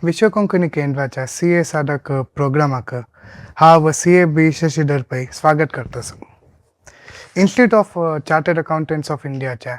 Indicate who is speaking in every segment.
Speaker 1: विश्व कोंकणी केंद्राच्या CA साधक प्रोग्रामाक हांव CA बी शशिधर पै स्वागत करता institute of chartered accountants of इंडियाच्या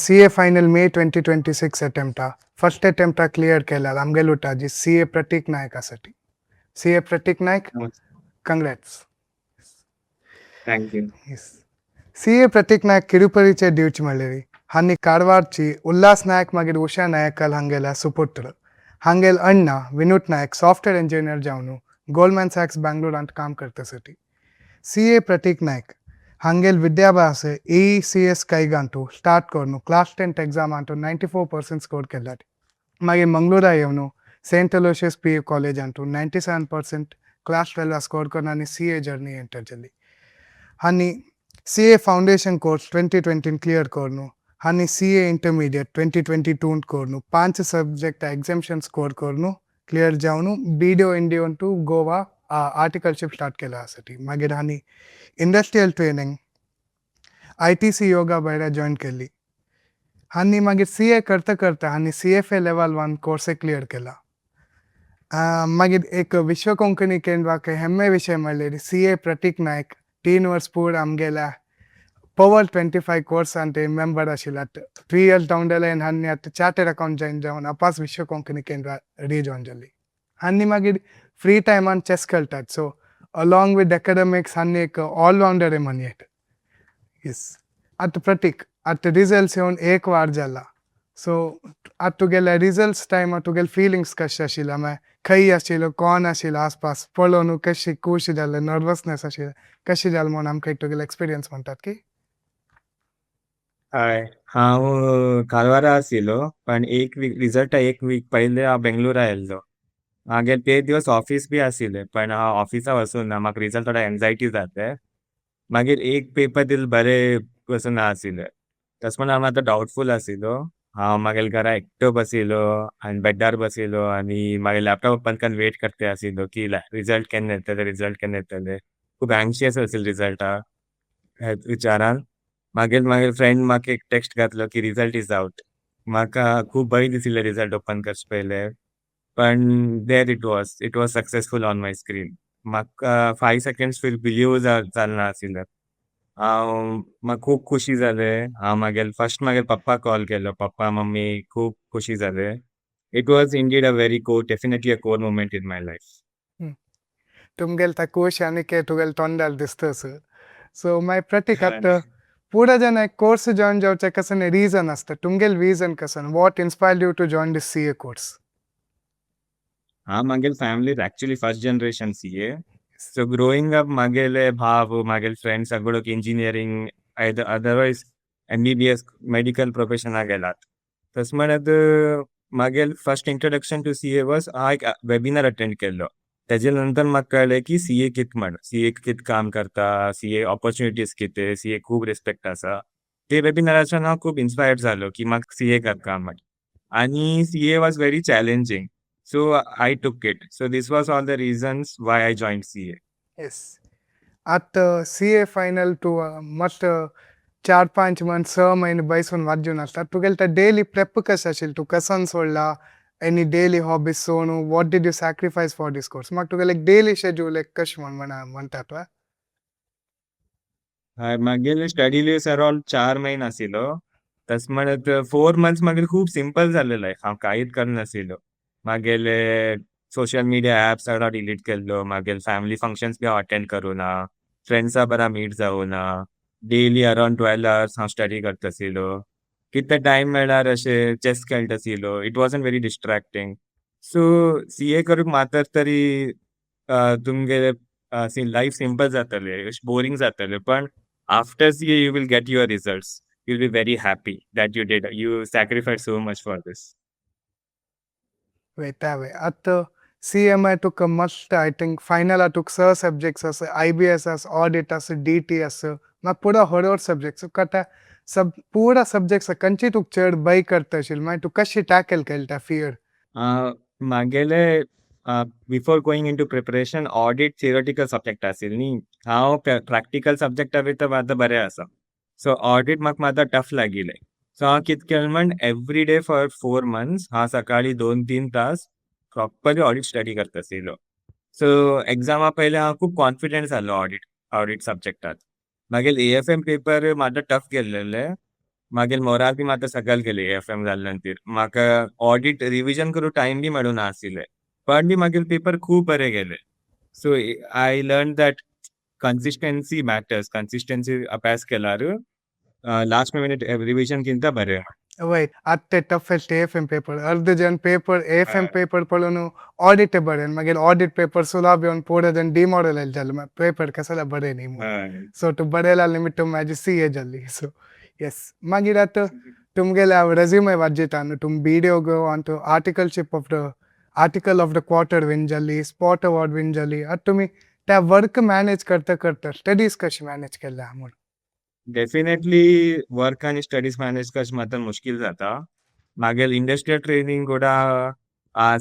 Speaker 1: CA फायनल मे 2026 अटेम्प्टा फर्स्ट अटेम्प्टा क्लियर केला आमगेल उठाजी CA प्रतीक नायक आसाठी CA Prateek Nayak congrats
Speaker 2: thank you.
Speaker 1: CA Prateek Nayak किरुपरीचे दिवचे म्हणलेरी हानी कारवारची उल्हास नायक मागीर उषा नायकाल हांगेला सुपुत्र हांगेल अण्णा विनूट नायक सॉफ्टवेअर इंजिनियर जावन गोल्डमॅन सॅक्स बँगलोरांत काम करतासाठी CA प्रतीक नायक हांगेल विद्याभ्यास ECS कैगांतू स्टार्ट करून क्लास 10 एग्जामांतू 94% स्कोर केला मागीर मंगळुरा येवन सेंट अलोशियस PU कॉलेजांतू 97% क्लास 12 स्कोर करून आनी CA जर्नी एंटर जाली हानी CA फाउंडेशन कोर्स 2020 क्लियर करून हानी CA इंटरमिडिएट 2022 करून 5 सब्जेक्ट एग्जामिशन स्कोर करून क्लियर जावन BDO Indian to Goa articleship start केला आसाठी मागीर हानी इंडस्ट्रियल ट्रेनिंग ITC योगा भायर जॉइन केली हानी मागीर CA करता करता हानी CFA लेवल 1 कोर्स क्लियर केला मागीर एक विश्व कोंकणी केंद्राक हेम्मे विषय म्हणल्यार CA प्रतीक नायक 3 वर्स पूर आमगेल्या पवर 25 कोर्स ते मेंबर आशिल्ला 3 years डावन द लायन हानी आतां चार्टर्ड अकाउंट जॉइन जावन आपास विश्व कोंकणी केंद्रा रिजॉइन जाली हानी मागीर फ्री टायमान चेस खेळटात सो अलॉंग विथ एकाडेमिक्स हानी एक ऑलराउंडर म्हणयेत येस आतां प्रतीक आतां रिजल्ट्स येवन 1 वार जाला सो आतां तुगेले रिजल्ट्स टायमार तुगेले फिलिंग्स कशे आशिल्ले मागीर खंय आशिल्लो कोण आशिल्लो आसपास पळोवन कशी खूश जालें नर्वसनेस आशिल्लें कशें जालें म्हूण आमकां तुगेलो एक्सपिरियन्स म्हणटात की
Speaker 2: हाय, हांव कारवारा आशिल्लो पण रिजल्टा 1 वीक पयलीं हांव बेंगलोरा येयल्लो. मागीर ते दिवस ऑफिस बी आशिल्लें पण हांव ऑफिसा वचूं ना म्हाका रिजल्ट थोडो एन्जायटी जाता मागीर एक पेपर दिल बरें वचूं ना आशिल्लें तस म्हण हांव आतां डावटफूल आशिल्लो हांव मागीर घरा एकटो बशिल्लो आनी बेड्डार बशिल्लो आनी मागीर लॅपटॉप ओपन करून वेट करता आशिल्लो की रिजल्ट केन्ना येतले खूब एंशियस आशिल्लो रिजल्टा विचारान मागीर फ्रेंड म्हाका एक टेक्स्ट घातलो की रिजल्ट इज आउट म्हाका खूब बरें दिसिल्लें रिजल्ट ओपन करचे पयलें पण there it was successful on my screen म्हाका 5 seconds बिलीव जालना आशिल्लें म्हाका खूब खुशी जालें हांव मागीर पप्पा कॉल केलो पप्पा मम्मी खूब खुशी जाले it was indeed a very definitely a core moment in my life
Speaker 1: तुमगेल ता खुश आनी के तुगेल तोंडाल दिसतस सो माय प्रतीक आतां पूरा जन एक कोर्स जॉइन जावचे कसन रीजन आसता तुमगेल रीजन कसन what inspired you to join this CA course
Speaker 2: मागेल family actually first generation CA so growing up मागेले भाव मागेल फ्रेंड्स सगळो इंजिनियरिंग अदरवाइज MBBS मेडिकल प्रोफेशनाक गेलात तस म्हणत मागेल first introduction to CA was हांव एक वेबिनार अटेंड केल्लो तेजे नंतर म्हाका कळलें की CA कित म्हण CA कित काम करता CA ऑपॉर्च्युनिटीज कितें CA खूब रिस्पेक्ट आसा ते वेबिनाराच्यान हांव खूब इन्स्पायर्ड जालो की म्हाका CA करता म्हण आनी CA was very challenging so I took it so this was all the reasons why I joined CA.
Speaker 1: Yes. At CA final to must 4-5 months 6 महिने बैसून वाजून असतात तुगेल तर डेली प्रेप कशें आशिल्लें तूं कसन सोडला एनी डेली हॉबीज सोडून what did you sacrifice for this course म्हाका तुगेलें एक डेली शेड्यूल एक कशें म्हणटात वा
Speaker 2: मागेले स्टडी लिव्स अराउंड 4 महिने आशिल्लो तस म्हणत 4 months मागीर खूब सिंपल जालें लायफ हांव कांयच करनाशिल्लो मागेले सोशल मिडिया ऍप्स सगळो डिलीट केल्लो मागीर फॅमिली फंक्शन्स बी हांव अटेंड करूना फ्रेंड्सा बरा मीट जावना डेली अराउंड 12 hours हांव स्टडी करताशिल्लो कितें टायम मेळ्ळार अशें चेस खेळटाशिल्लो it wasn't very distracting so CA करूंक मातर तरी तुमगे लायफ सिंपल जातलें बोरिंग जातलें पण after CA you will get your results you'll be very happy that you sacrificed so much for this.
Speaker 1: That way. At CMI took a must, I think, final took sir subjects as IBS as audit as DT as मैं पूरा horror subjects कटा सब पूरा subjects Kanchi तुक चढ़ by करता शिल मैं तू कशी tackle केलता fear
Speaker 2: मागेले before going into preparation audit theoretical subject आशिल्ली न्ही हांव प्रॅक्टिकल सब्जेक्टा भितर मात बरें आसा सो ऑडिट म्हाका मात टफ लागिल्लें सो हांव कितें केलें म्हण एवरी डे फॉर 4 months हांव सकाळी 2-3 तास प्रॉपरली ऑडिट स्टडी करतासिलो. सो एग्जामा पयलीं हांव खूब कॉन्फिडंट जाल्लो ऑडिट सब्जेक्टांत. मागीर AFM पेपर मात्र टफ गेल्लेले. मागीर मोराल बी मात्र सकयल गेली AFM जाल्ले नंतर. म्हाका ऑडिट रिविजन करूं टायम बी मेळूं नासले. पण बी मागीर पेपर खूब बरे गेले. So I learn that consistency matters. Consistency अभ्यास केल्यार लास्ट मिनिट रिविजन ಕಿಂತ बरें.
Speaker 1: ವೈಟ್ ಅತ್ತೆ ಟಫೆಸ್ಟ್ AFM ಪೇಪರ್ ಅರ್ಧ ಜನ ಪೇಪರ್ AFM ಪೇಪರ್ ಪಳನು ಆಡಿಟ್ ಬರೆನ್ ಮಗೇಲ್ ಆಡಿಟ್ ಪೇಪರ್ ಸುಲಾಭಿ ಒಂದು ಪೂರ ಜನ ಡಿಮಾರಲ್ ಜಲ್ ಪೇಪರ್ ಕಸಲ ಬರೆ ನೀವು सो टू बरेला लिमिट माझी CA जल्ली सो यस मागीर आतां तुमगेले हांव रेज्युमे वाजयता न्हू तुम वीडियो गो आनी article of the quarter win जाल्ली स्पॉट अवॉर्ड विन जाल्ली आतां तुमी त्या वर्क मॅनेज करता करता स्टडीज कशी मॅनेज केल्या म्हूण
Speaker 2: डेफिनेटली वर्क आणि स्टडीज मॅनेज करचें मात्र मुश्कील जाता. मागीर इंडस्ट्रियल ट्रेनिंग కూడా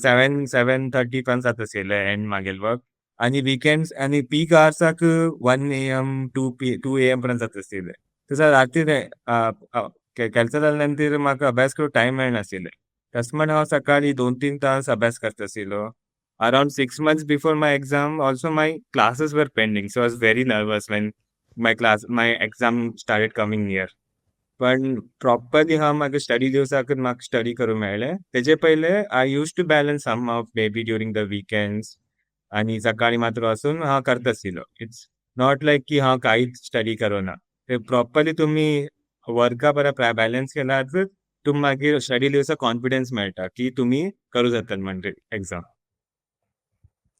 Speaker 2: 7:30 पर्यंत जातासिले एंड मागीर वर्क आणि वीकेंड्स आणि पीक आवर्साक 1 AM 2 AM पर्यंत जातासिले. तसो राती केल्लो जाल्या नंतर म्हाका अभ्यास करूंक टायम मेळनासिले. तस म्हण हांव सकाळी 2-3 तास अभ्यास करतासिलो. Around 6 months before my exam, also my classes were pending, so I was very nervous when my exam started coming near. पण प्रॉपरली हांव म्हाका स्टडी दिवसाकूच म्हाका स्टडी करूंक मेळ्ळें. तेजे पयले I use to balance somehow may be during the weekends आनी सकाळी मात्र वचून हांव करतासिलो. इट्स नॉट लायक की हांव कांयच स्टडी करोना. ते प्रॉपरली तुमी वर्का बरा बॅलन्स केल्यारूच तुमी मागीर स्टडी दिवसा कॉन्फिडन्स मेळटा की तुमी करूं जाता म्हणजे एक्झाम.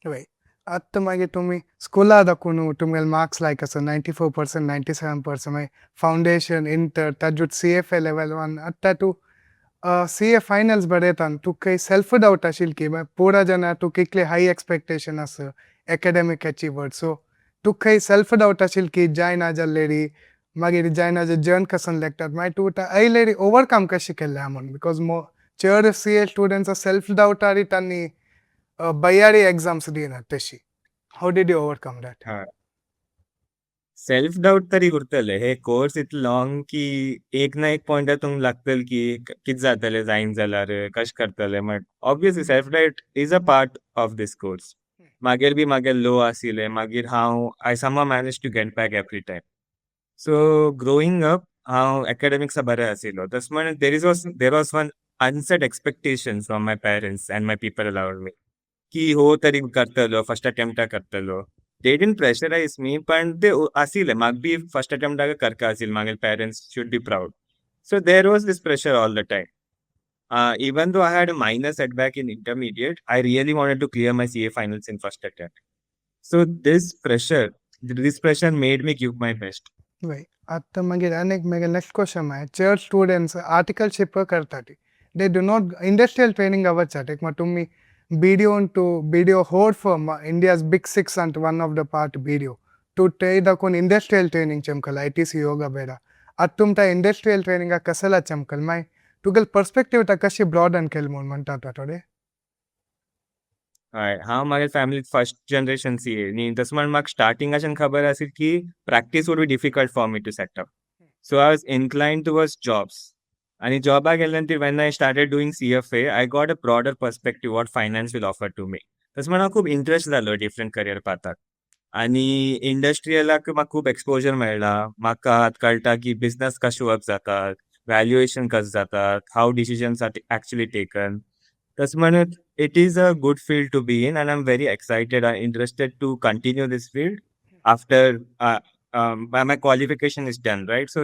Speaker 1: वय आतां मागीर तुमी स्कुला दाखून तुमगेले मार्क्स लायक आसा 94%, 97% मागीर फावंडेशन इंटर ताजूच CFA लेवल 1 आतां तूं CA फायनल्स बरयता न्हू तुका खंय सेल्फ डावट आशिल्ली की पुरा जाणां तुका इतले हाय एक्सपेक्टेशन आसा एकाडेमीक अचिवर्ड सो तुका खंय सेल्फ डावट आशिल्ली की जायना जाल्लेरी मागीर जायना जे जर्न कसन लेगतात मागीर तूं आयलेरी ओवरकम कशी केल्लें म्हूण बिकॉज चड CA स्टुडंट्स सेल्फ डावटारी तांणी बयारी एग्जाम्स दिनात तशी how did you overcome that
Speaker 2: self doubt तरी उरतले. हे कोर्स इतलो लॉंग की एक ना एक पॉइंट तुमकां लागतले की कितें जातलें जायना जाल्यार कशें करतले. But obviously self doubt is a part of this course. मागीर बी मागीर लो आशिल्ले मागीर हांव I somehow manage to get back every time. So growing up हांव एकाडेमिक्सा बरें आशिल्लो. तस म्हण there was one unset expectation from my parents and my people around me की हो तरी करतलो फर्स्ट अटेम्प्टा करतलो. दे डिडंट प्रेशराइज मी पण ते आशिल्ले म्हाका बी फर्स्ट अटेम्प्टाक करता आशिल्ले मागीर parents should be proud. So there was this pressure all the time. Even though I had a minor setback in intermediate, I really wanted to clear my CA finals in first attempt. So this pressure made me give my best.
Speaker 1: वय आतां मागीर आनीक मागीर next question मागीर चड students articleship करतात they do not industrial training अवचाट एक तुमी BDO होड for India's big 6 and one of the part BDO टू ते दाखोवन इंडस्ट्रियल ट्रेनिंग चमकल ITC योगा बेडा आतां तुमकां इंडस्ट्रियल ट्रेनिंगाक कसला चमकल मागीर तुगेल पर्स्पेक्टीव कशी ब्रॉडन केल म्हूण म्हणटा थोडे
Speaker 2: हय हांव मागीर फॅमिलींत फर्स्ट जनरेशन CA न्ही तस म्हण म्हाका स्टार्टिंगाच्यान खबर आशिल्ली की practice would be difficult for me to set up. So I was inclined towards jobs आनी जॉबाक गेले नंतर when I started doing CFA I got a broader perspective what finance will offer to me. तस म्हण हांव खूब interest जालो different career पाथाक आनी इंडस्ट्रियलाक म्हाका खूब एक्सपोजर मेळ्ळा. म्हाका आतां कळटा की बिझनस कशें वर्क जातात, व्हॅल्युएशन कशें जातात, हाऊ डिसिजन्स आर एक्चुअली टेकन. तस म्हणून it is a good field to be in and I'm very excited and interested to continue this field after my qualification is done, right? So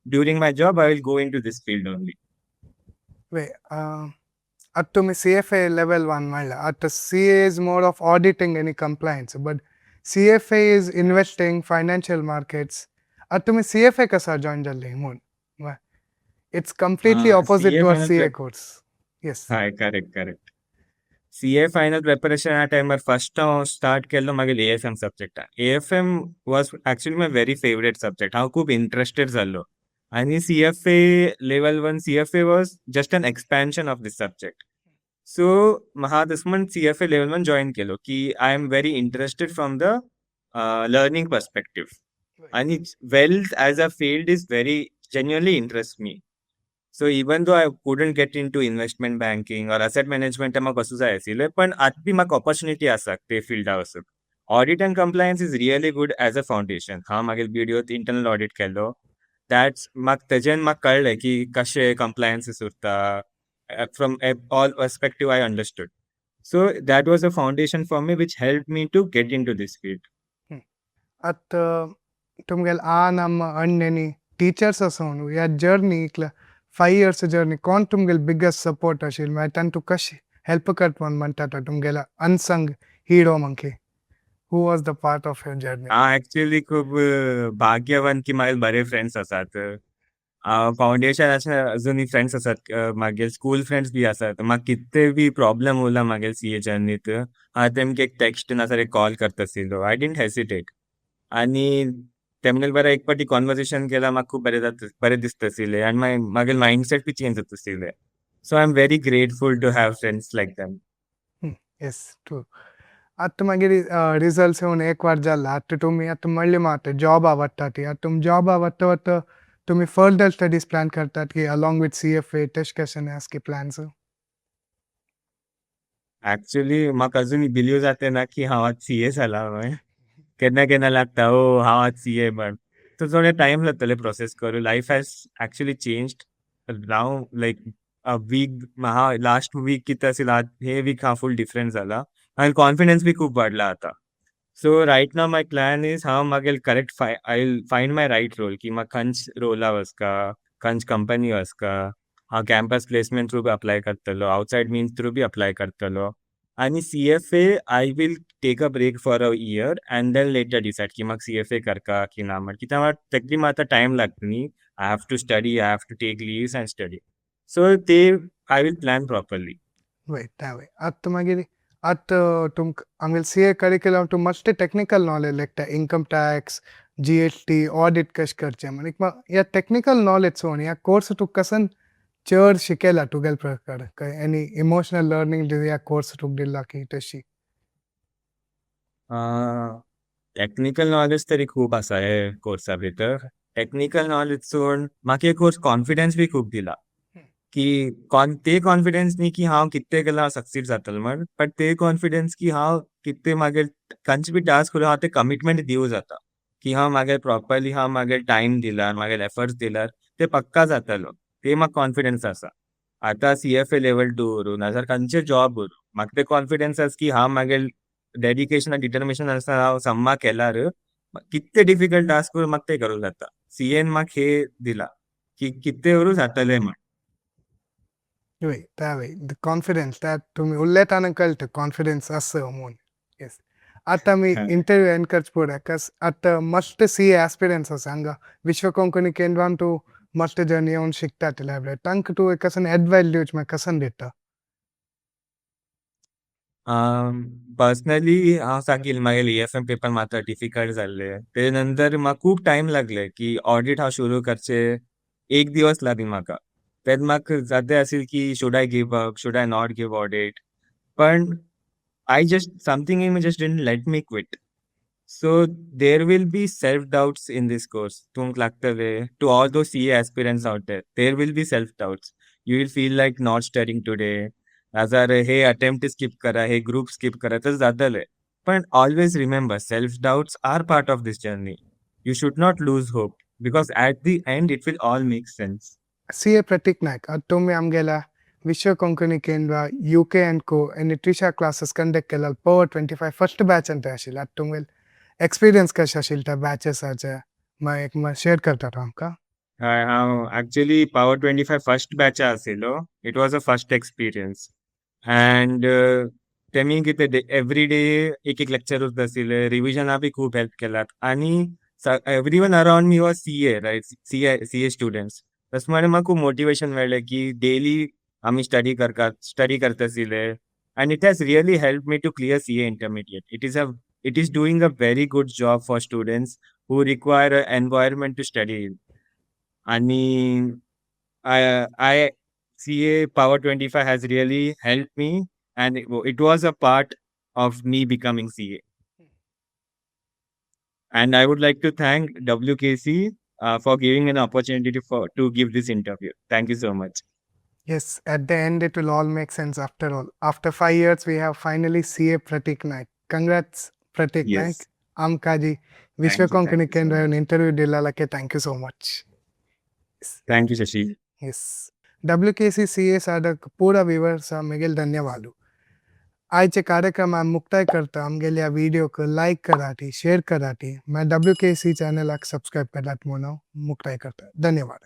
Speaker 2: during my job I will go into this field only.
Speaker 1: वय आतां तुमी CFA level 1 म्हणला आतां CA is more of auditing आनी compliance but CFA is investing financial markets आतां तुमी CFA कसा join जाल्ली म्हूण it's completely opposite to CA course yes
Speaker 2: हय करेक्ट. CA फायनल प्रिपरेशन ह्या टायमार फर्स्ट हांव स्टार्ट केल्लो मागीर AFM सब्जेक्टान. AFM was actually my very favourite subject. हांव खूब इंट्रस्टेड जाल्लो आनी CFA level 1 CFA was just an expansion of this subject. So हांव तस म्हण CFA लेवल 1 जॉइन केलो की I am very interested from the learning perspective आनी wealth as a field is very genuinely interest me. So even though I couldn't get into investment banking or asset management म्हाका वचूं जाय आशिल्लें, पण आतां B म्हाका opportunity आसा ते फिल्डा वचूंक. Audit and compliance is really good as a foundation. हांव मागीर BDOत internal audit केलो. That's तेजेन म्हाका कळ्ळें की कशें compliances उरता. From all perspective I understood. So that was a foundation for me which helped me to get into this field.
Speaker 1: ಅತ್ತ ತುಮ್ಗೆಲ್ ಆ ನಮ್ಮ ಅಣ್ಣೆನಿ ಟೀಚರ್ಸ್ ಅಸೋನು ಯಾ ಜರ್ನಿ ಇಕ್ಲ 5 years ಜರ್ನಿ ಕಾನ್ ತುಮ್ಗೆಲ್ ಬಿಗ್ಗೆಸ್ಟ್ ಸಪೋರ್ಟ್ ಅಶಿಲ್ ಮೈ ಟನ್ ಟು ಕಶ್ ಹೆಲ್ಪ್ ಕಟ್ ಮನ್ ಮಂಟಾಟ ತುಮ್ಗೆಲ ಅನ್ಸಂಗ್ ಹೀರೋ ಮಂಕಿ who was the part of your journey
Speaker 2: हांव ऍक्च्युली खूब भाग्यवान की म्हागे बरे फ्रेंड्स आसात. फावंडेशनाचे अजुनूय फ्रेंड्स आसात. मागीर स्कूल फ्रेंड्स बी आसात. म्हाका कितें बी प्रॉब्लम उरला मागीर सीए जर्नीत, हांव तेमकां एक टेक्स्ट नाजाल्यार एक कॉल करता आशिल्लो. I didn't hesitate. आनी तेमगेल बरें एक पाटी कॉन्वर्सेशन केल्यार म्हाका खूब बरें दिसता आशिल्लें आनी मागीर मायंडसेट बी चेंज जाता आशिल्लें. So I am very grateful to have friends like them.
Speaker 1: Yes true ಅತ್ತ ಮಾಗಿರಿ ರಿಸಲ್ಟ್ಸ್ येवन एक वार जाला आतां तुमी आतां म्हणलें मात जॉब आवडटा ती आतां तुमी जॉब आवडटा वता तुमी फर्दर स्टडीज प्लॅन करतात की अलॉंग विथ CFA तेश कशें आसा की प्लॅन्स
Speaker 2: ऍक्च्युली म्हाका अजूनय बिलीव जाता ना की हांव आतां सीए जाला म्हणून. केन्ना केन्ना लागता ओ हांव आतां सीए म्हण. सो थोडें टायम जातलें प्रोसेस करूं. Life has actually changed. Now like a week हांव लास्ट वीक कितें आशिल्लें हे वीक हांव फूल डिफरंट जाला आनी कॉन्फिडन्स बी खूब वाडला आतां. So right now my plan is हांव मागीर correct I will find my right role की म्हाका खंयच रोला वचका, खंयच कंपनी वचका. हांव कॅम्पस प्लेसमेंट थ्रू बी अप्लाय करतलो, आउटसायड मीन्स थ्रू बी अप्लाय करतलो. आनी CFA I will take a break for a year and then later decide की म्हाका CFA करता की ना म्हण. कित्याक म्हाका तेका बी आतां टायम लागता न्ही. I have to study, I have to take leaves and study. So ते आय विल प्लॅन प्रॉपरली.
Speaker 1: वय त्या वय आतां मागीर आतां तुमकां आमगेल CA curriculum too must technical knowledge लागता इन्कम टॅक्स GST ऑडिट कशें करचें म्हण ह्या टेक्निकल नॉलेज सोन ह्या कोर्स तूं कसन चड शिकयला तुगेल प्रकार एनी इमोशनल लर्निंग ह्या कोर्स तुका दिला की तशी
Speaker 2: टेक्निकल नॉलेज तरी खूब आसा हे कोर्सा भितर. टेक्निकल नॉलेज सोड म्हाका हे कोर्स कॉन्फिडन्स बी खूब दिला की ते कॉन्फिडन्स न्ही की हांव कितें केल्यार हांव सक्सीड जातलो म्हण, बट ते कॉन्फिडन्स की हांव कितें मागीर खंयचे बी टास्क करूं हांव ते कमिटमेंट दिवं जाता की हांव मागीर प्रॉपरली हांव मागीर टायम दिल्यार मागीर एफर्ट्स दिल्यार ते पक्का जातलो. ते म्हाका कॉन्फिडन्स आसा. आतां CFA लेवल 2 वरूं नाजाल्यार खंयचे जॉब वरूं म्हाका ते कॉन्फिडन्स आसा की हांव मागीर डेडिकेशन आनी डिटर्मिनेशन आसा हांव सम्मा केल्यार कितें डिफिकल्ट टास्क करून म्हाका ते करूं जाता. सीएन म्हाका हे दिला की कितें वरूं जातलें म्हण.
Speaker 1: वय त्या वय द कॉन्फिडन्स त्या तुम्ही उल्लेताना कळतं कॉन्फिडन्स असं म्हणून येस आता मी इंटरव्यू एनकरेज पडे कस आता मस्त CA ॲस्पिरंट्स आसा हांगा विश्व कोंकणी केंद्रान तूं मस्त जर्नी येवन शिकता ते लायब्ररी तांकां तूं कसन एडवायस दिवच मागीर कसन दिता
Speaker 2: पर्सनली हांव सांगिल्लें मागीर EFM पेपर मात्र डिफिकल्ट जाल्ले. ते नंतर म्हाका खूब टायम लागले की ऑडिट हांव सुरू करचे. एक दिवस लागलो म्हाका. तेन्ना म्हाका जाता आशिल्लें की should I give up, should I not give audit. पण I just something in me just didn't let me quit. So there will be self-doubts in this course. तुमक लागतले to all those CA aspirants out there will be self-doubts. You will feel like not studying today. नाजाल्यार हे attempt skip करा, हे group skip करा, तर जातले. पण always remember, self-doubts are part of this journey. You should not lose hope because at the end it will all make sense.
Speaker 1: CA Prateek नायक आता तुम्ही आमगेला विश्व कोंकणी केंद्र UK एंड को एनी ट्रिशा क्लासेस कंडक्ट केला पवर 25 फर्स्ट बॅच अंत आशिल्ले आता तुमगेल experience कशें आशिल्ले त्या बॅचेसाचे मागीर शेअर करता आमकां
Speaker 2: हांव ऍक्च्युली पावर 25 फर्स्ट बॅच आशिल्लो. It was a first experience and तेमी कितें एवरी डे एक लेक्चर उरता आशिल्ले. रिविजना बी खूब हेल्प केलात आनी everyone around me was CA right CA students. तस म्हण म्हाका खूब मोटिवेशन मेळ्ळें की डेली आमी स्टडी करता आशिल्ले and it has really help me to clear CA intermediate. It is doing a very good job for students who require a environment to study in. आणि I CA Power 25 has really helped me, and it was a part of me becoming CA. And I would like to thank WKC for giving an opportunity to give this interview. Thank you so much.
Speaker 1: Yes, at the end it will all make sense after all. After 5 years we have finally CA Pratik Naik. Congrats Pratik
Speaker 2: Yes.
Speaker 1: Naik. आमकाजी
Speaker 2: Thank
Speaker 1: विश्व
Speaker 2: you, thank
Speaker 1: Konkani
Speaker 2: you so
Speaker 1: केंद्र
Speaker 2: much.
Speaker 1: Interview दिला thank you so much.
Speaker 2: Thank you, Shashi.
Speaker 1: Yes. WKC CA साधक पूरा विवरसा मिगेल धन्यवाद. आजचे कार्यक्रम आम मुक्ताय करता आमगेले या वीडियो को लाइक कराटी शेयर कराटी मैं WKC चॅनल सब्सक्राइब कराट म्हणून मुक्ताय करता. धन्यवाद.